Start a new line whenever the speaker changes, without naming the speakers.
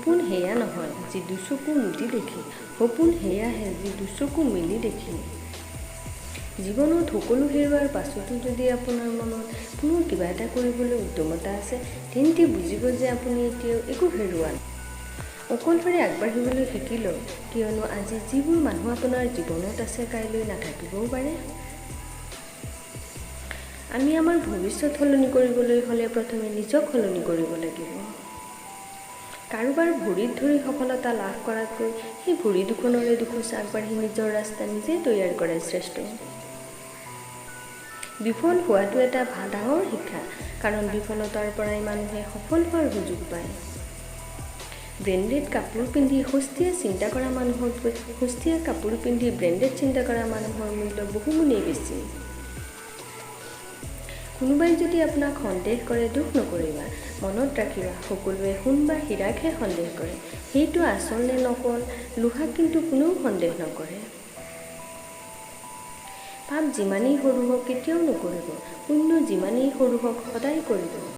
সপোন সেয়া নহয় যি দুচকু মুদি দেখি, সপোন সেয়াহে যি দুচকু মেলি দেখি। জীৱনত সকলো হেৰুৱাৰ পাছতো যদি আপোনাৰ মনত পুনৰ কিবা এটা কৰিবলৈ উদ্যমতা আছে, তেন্তে বুজিব যে আপুনি এতিয়াও একো হেৰুৱা নাই। অকলশৰে আগবাঢ়িবলৈ শিকি লওক, কিয়নো আজি যিবোৰ মানুহ আপোনাৰ জীৱনত আছে কাইলৈ নাথাকিবও পাৰে। আমি আমাৰ ভৱিষ্যত সলনি কৰিবলৈ হ'লে প্ৰথমে নিজক সলনি কৰিব লাগিব। কাৰোবাৰ ভৰিত ধৰি সফলতা লাভ কৰাতকৈ সেই ভৰি দুখনৰে দুখোজ আগবাঢ়ি নিজৰ ৰাস্তা নিজে তৈয়াৰ কৰাই শ্ৰেষ্ঠ। বিফল হোৱাটো এটা ডাঙৰ শিক্ষা, কাৰণ বিফলতাৰ পৰাই মানুহে সফল হোৱাৰ সুযোগ পায়। ব্ৰেণ্ডেড কাপোৰ পিন্ধি সস্তীয়া চিন্তা কৰা মানুহতকৈ সস্তীয়া কাপোৰ পিন্ধি ব্ৰেণ্ডেড চিন্তা কৰা মানুহৰ মূল্য বহুগুণেই বেছি। কোনোবাই যদি আপোনাক সন্দেহ কৰে, দুখ নকৰিবা। মনত ৰাখিবা, সকলোৱে সোণ বা হীৰাকহে সন্দেহ কৰে, সেইটো আচল নে নকল লোহাক কিন্তু কোনেও সন্দেহ নকৰে। পাপ যিমানেই সৰু হওক কেতিয়াও নকৰিব, পুণ্য যিমানেই সৰু হওক সদায় কৰিব।